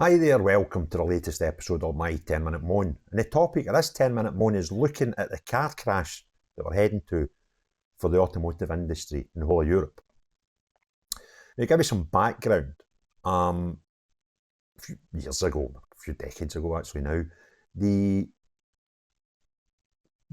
Hi there, welcome to the latest episode of my 10-minute moan. And the topic of this 10-minute moan is looking at the car crash that we're heading to for the automotive industry in the whole of Europe. Now, to give you some background, a few years ago, a few decades ago actually now, the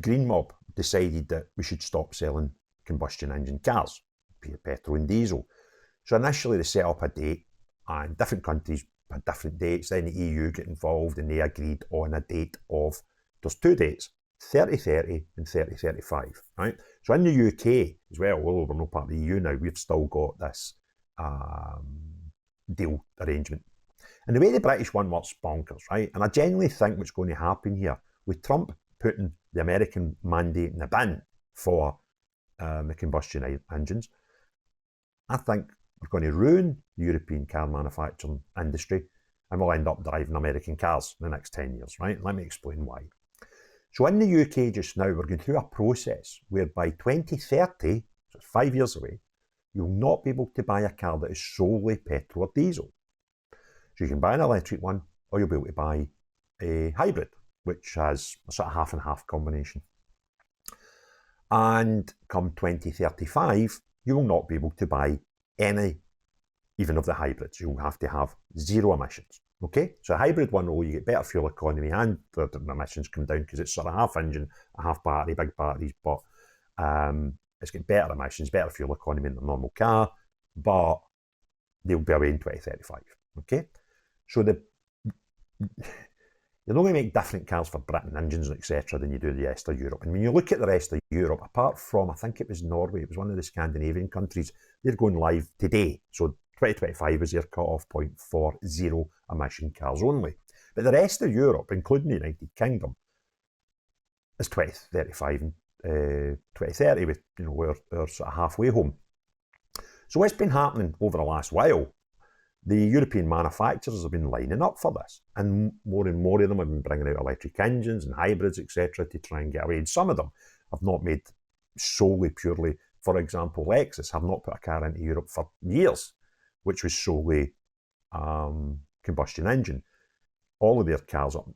Green Mob decided that we should stop selling combustion engine cars, be it petrol and diesel. So initially they set up a date, and different countries had different dates. Then the EU got involved and they agreed on a date of, there's two dates, 3030 and 3035, right? So in the UK as well, although we're not part of the EU now, we've still got this deal arrangement. And the way the British one works bonkers, right? And I genuinely think what's going to happen here, with Trump putting the American mandate in the bin for the combustion engines, I think we're going to ruin the European car manufacturing industry and we'll end up driving American cars in the next 10 years, right? Let me explain why. So in the UK just now, we're going through a process where by 2030, so it's 5 years away, you'll not be able to buy a car that is solely petrol or diesel. So you can buy an electric one, or you'll be able to buy a hybrid, which has a sort of half and half combination. And come 2035, you will not be able to buy any, even of the hybrids. You'll have to have zero emissions. Okay, so a hybrid one, you get better fuel economy and the emissions come down because it's sort of half engine, a half battery, big batteries, but it's got better emissions, better fuel economy than a normal car, but they'll be away in 2035. Okay, so you're not going to make different cars for Britain, engines, etc., than you do the rest of Europe. And when you look at the rest of Europe, apart from, I think it was Norway, it was one of the Scandinavian countries, they're going live today. So 2025 is their cut-off point for zero emission cars only. But the rest of Europe, including the United Kingdom, is 2035 and 2030, with we're sort of halfway home. So what's been happening over the last while? The European manufacturers have been lining up for this, and more of them have been bringing out electric engines and hybrids, etc., to try and get away. And some of them have not made solely purely. For example, Lexus have not put a car into Europe for years, which was solely combustion engine. All of their cars up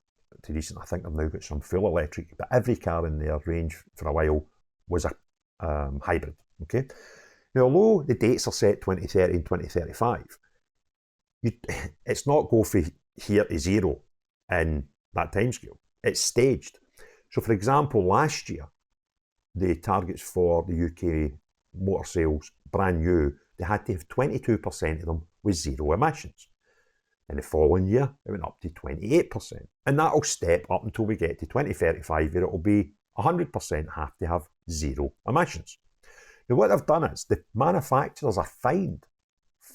to recent, I think they've now got some full electric, but every car in their range for a while was a hybrid. Okay. Now, although the dates are set 2030 and 2035, it's not go from here to zero in that timescale. It's staged. So, for example, last year, the targets for the UK motor sales, brand new, they had to have 22% of them with zero emissions. In the following year, it went up to 28%. And that'll step up until we get to 2035, where it'll be 100% have to have zero emissions. Now, what they've done is the manufacturers are fined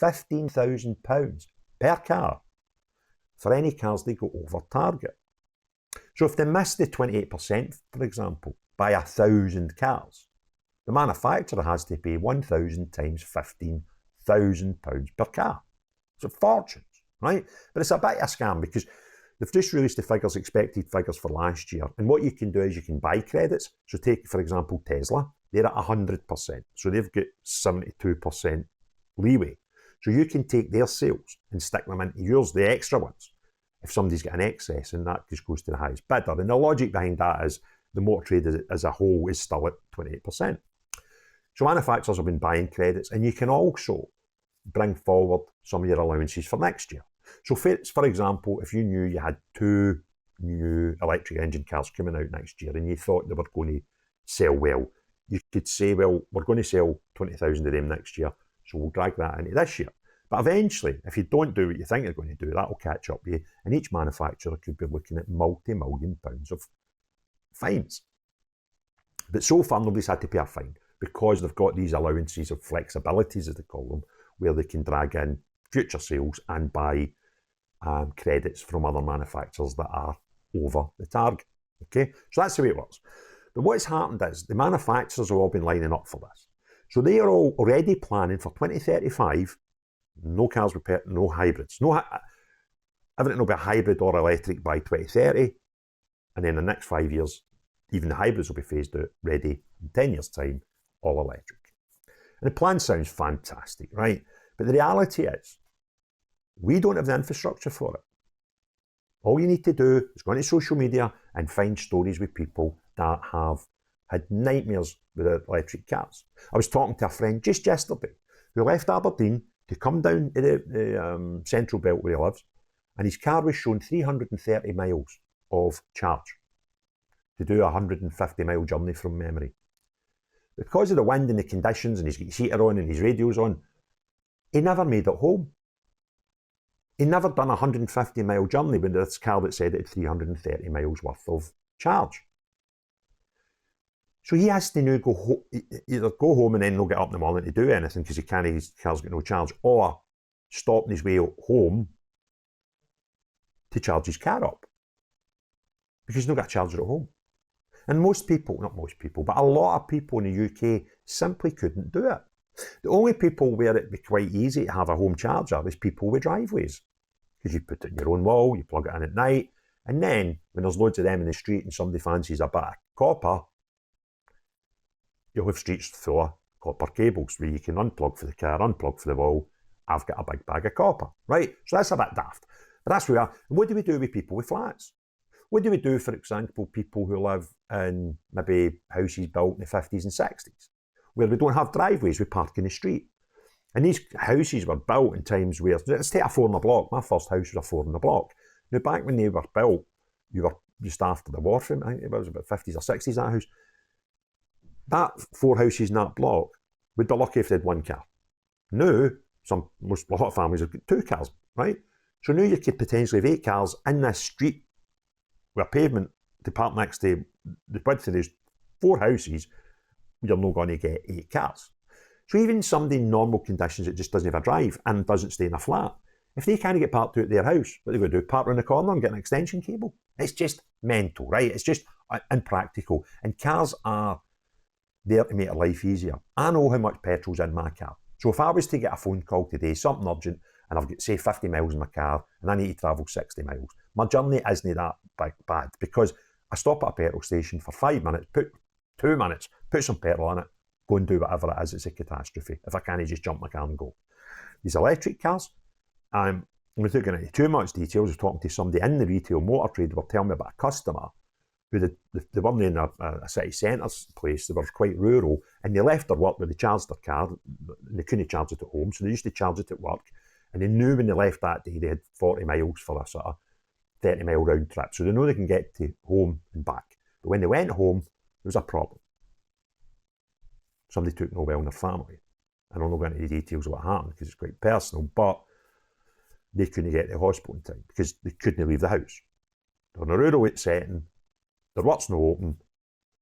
£15,000 per car for any cars they go over target. So if they miss the 28%, for example, by 1,000 cars, the manufacturer has to pay 1,000 times £15,000 per car. So fortunes, right? But it's a bit of a scam because they've just released the figures, expected figures for last year. And what you can do is you can buy credits. So take, for example, Tesla. They're at 100%. So they've got 72% leeway. So you can take their sales and stick them into yours, the extra ones, if somebody's got an excess, and that just goes to the highest bidder. And the logic behind that is the motor trade as a whole is still at 28%. So manufacturers have been buying credits, and you can also bring forward some of your allowances for next year. So for example, if you knew you had 2 new electric engine cars coming out next year and you thought they were going to sell well, you could say, well, we're going to sell 20,000 of them next year, so we'll drag that into this year. But eventually, if you don't do what you think you're going to do, that will catch up with you, and each manufacturer could be looking at multi-million pounds of fines. But so far, nobody's had to pay a fine because they've got these allowances of flexibilities, as they call them, where they can drag in future sales and buy credits from other manufacturers that are over the target. Okay, so that's the way it works. But what's happened is the manufacturers have all been lining up for this. So they are all already planning for 2035, no cars with no hybrids. Everything will be a hybrid or electric by 2030. And then in the next 5 years, even the hybrids will be phased out, ready in 10 years' time, all electric. And the plan sounds fantastic, right? But the reality is, we don't have the infrastructure for it. All you need to do is go into social media and find stories with people that have had nightmares with their electric cars. I was talking to a friend just yesterday who left Aberdeen to come down to the central belt where he lives, and his car was showing 330 miles of charge to do a 150-mile journey from memory. Because of the wind and the conditions, and he's got his heater on and his radio's on, he never made it home. He never done a 150-mile journey with this car that said it had 330 miles worth of charge. So he has to now either go home and then not get up in the morning to do anything because his car's got no charge, or stop on his way home to charge his car up because he's not got a charger at home. And most people, not most people, but a lot of people in the UK simply couldn't do it. The only people where it'd be quite easy to have a home charger is people with driveways, because you put it in your own wall, you plug it in at night, and then when there's loads of them in the street and somebody fancies a bit of copper, you'll have streets full of copper cables where you can unplug for the car, unplug for the wall. I've got a big bag of copper, right? So that's a bit daft. But that's where we are. And what do we do with people with flats? What do we do, for example, people who live in maybe houses built in the 50s and 60s, where we don't have driveways, we park in the street? And these houses were built in times where, let's take a 4 in a block. My first house was a 4 in a block. Now, back when they were built, you were just after the war, I think it was about 50s or 60s, that house. That 4 houses in that block would be lucky if they had 1 car. Now, a lot of families have got 2 cars, right? So now you could potentially have 8 cars in this street with a pavement to park next to the width of these 4 houses. You're not going to get 8 cars. So even somebody in normal conditions that just doesn't have a drive and doesn't stay in a flat, if they can't get parked out at their house, what they're going to do, park around the corner and get an extension cable? It's just mental, right? It's just impractical. And cars are there to make life easier. I know how much petrol's in my car. So if I was to get a phone call today, something urgent, and I've got, say, 50 miles in my car, and I need to travel 60 miles, my journey isn't that bad, because I stop at a petrol station for 5 minutes, put 2 minutes, put some petrol in it, go and do whatever it is. It's a catastrophe if I can't just jump my car and go. These electric cars, I'm without getting into too much detail, I was talking to somebody in the retail motor trade who were telling me about a customer who they weren't in a city centre place, they were quite rural, and they left their work where they charged their car, and they couldn't charge it at home, so they used to charge it at work, and they knew when they left that day they had 40 miles for a sort of 30-mile round trip, so they know they can get to home and back. But when they went home, there was a problem. Somebody took no well in their family. I don't know into the details of what happened because it's quite personal, but they couldn't get to the hospital in time because they couldn't leave the house. They're in a rural setting, their work's not open,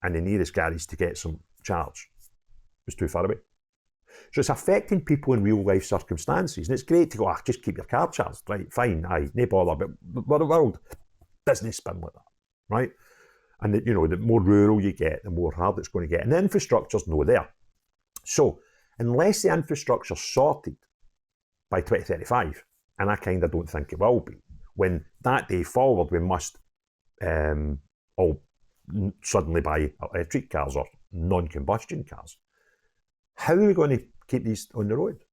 and the nearest garage to get some charge was too far away. So it's affecting people in real life circumstances, and it's great to go, just keep your car charged, right? Fine, aye, no bother, but the world doesn't spin like that, right? And the more rural you get, the more hard it's going to get, and the infrastructure's no there. So unless the infrastructure's sorted by 2035, and I kind of don't think it will be, when that day forward we must all suddenly buy electric cars or non-combustion cars, how are we going to keep these on the road?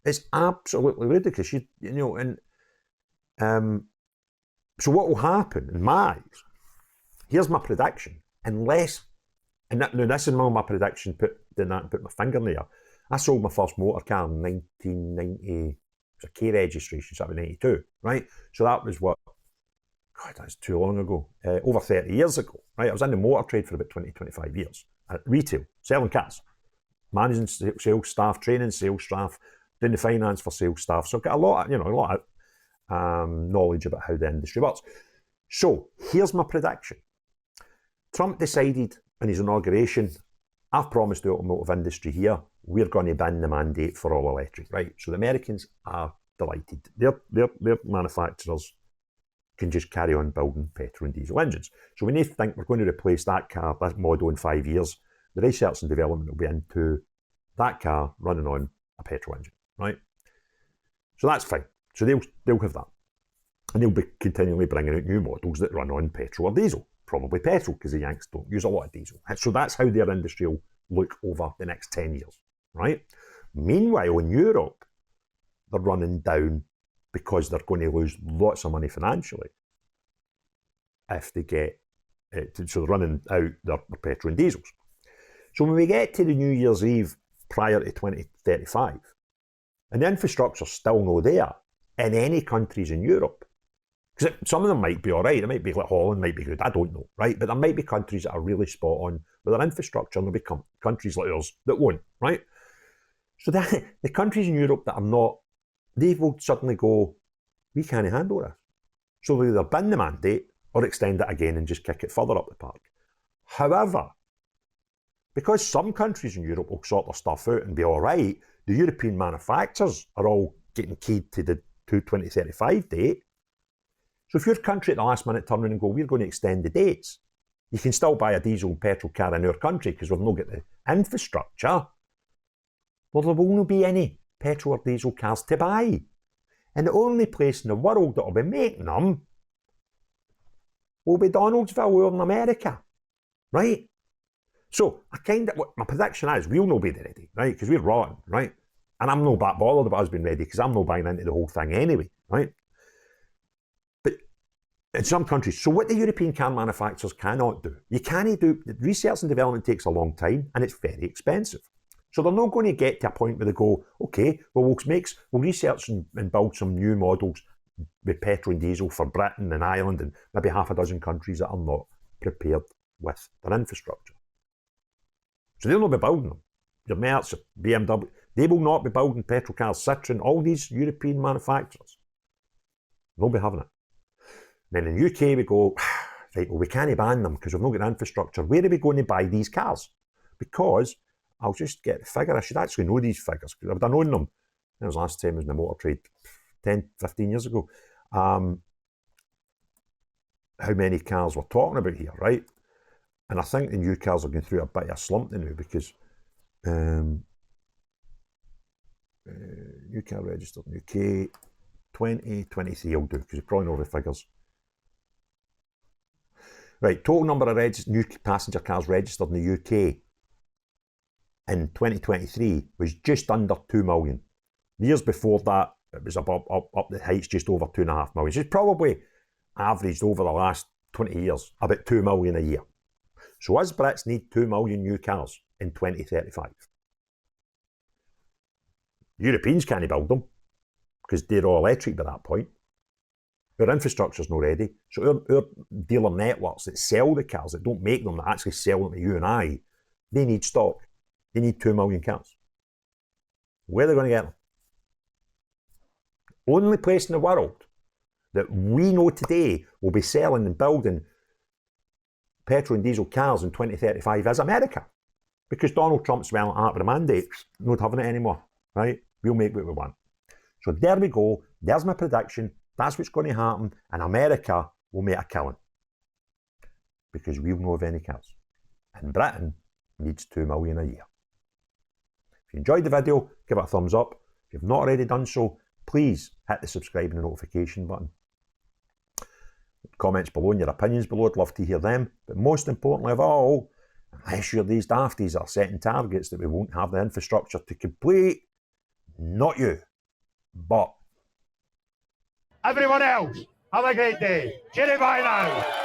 It's absolutely ludicrous, so what will happen in my eyes, here's my prediction, unless, and now this is my prediction, put my finger in the air. I sold my first motor car in 1990, it was a K registration, so that was 92, right? So that was what, God, that's too long ago, over 30 years ago, right? I was in the motor trade for about 20, 25 years, at retail, selling cars, managing sales staff, training sales staff, doing the finance for sales staff. So I've got a lot of knowledge about how the industry works. So here's my prediction. Trump decided in his inauguration, I've promised the automotive industry here, we're going to ban the mandate for all electric, right? So the Americans are delighted. Their manufacturers can just carry on building petrol and diesel engines. So when they think we're going to replace that model in 5 years, the research and development will be into that car running on a petrol engine, right? So that's fine. So they'll have that. And they'll be continually bringing out new models that run on petrol or diesel. Probably petrol, because the Yanks don't use a lot of diesel. So that's how their industry will look over the next 10 years, right? Meanwhile, in Europe, they're running down because they're going to lose lots of money financially. if they get, so they're running out their petrol and diesels. So when we get to the New Year's Eve prior to 2035, and the infrastructure's still no there in any countries in Europe, because some of them might be all right, it might be like Holland, might be good, I don't know, right? But there might be countries that are really spot on with their infrastructure, and there'll be countries like ours that won't, right? So the countries in Europe that are not, they will suddenly go, we can't handle this. So they'll either bin the mandate or extend it again and just kick it further up the park. However, because some countries in Europe will sort their stuff out and be all right, the European manufacturers are all getting keyed to the 2035 date. So if your country at the last minute turn around and go, we're going to extend the dates, you can still buy a diesel and petrol car in our country because we've not got the infrastructure. Well, there will not be any petrol or diesel cars to buy. And the only place in the world that will be making them will be Donaldsville over in America, right? So my prediction is we'll not be ready, right? Because we're rotten, right? And I'm not that bothered about us being ready because I'm not buying into the whole thing anyway, right? But in some countries, so what the European car manufacturers cannot do, you can't do, research and development takes a long time and it's very expensive. So they're not going to get to a point where they go, okay, well, we'll research and build some new models with petrol and diesel for Britain and Ireland and maybe half a dozen countries that are not prepared with their infrastructure. So they'll not be building them. Your Mercs, BMW, they will not be building petrol cars. Citroen, all these European manufacturers, they'll be having it. Then in the UK we go, right, well, we can't ban them because we've not got infrastructure. Where are we going to buy these cars? Because I'll just get the figure. I should actually know these figures because I've known them. That was last time I was in the motor trade 10, 15 years ago. How many cars we're talking about here, right? And I think the new cars are going through a bit of a slump now because new car registered in UK 2023 will do because you probably know the figures. Right, total number of new passenger cars registered in the UK in 2023 was just under 2 million. The years before that, it was up the heights just over 2.5 million. It's probably averaged over the last 20 years about 2 million a year. So us Brits need 2 million new cars in 2035. Europeans can't build them because they're all electric by that point. Our infrastructure's not ready. So our dealer networks that sell the cars, that don't make them, that actually sell them to you and I, they need stock. They need 2 million cars. Where are they going to get them? Only place in the world that we know today will be selling and building petrol and diesel cars in 2035 is America. Because Donald Trump's well after the mandate, not having it anymore, right? We'll make what we want. So there we go. There's my prediction. That's what's going to happen. And America will make a killing. Because we'll not have any cars. And Britain needs 2 million a year. If you enjoyed the video, give it a thumbs up. If you've not already done so, please hit the subscribe and the notification button. Comments below and your opinions below, I'd love to hear them. But most importantly of all, unless you're these dafties that are setting targets that we won't have the infrastructure to complete, not you, but everyone else, have a great day. Cheerio, bye now.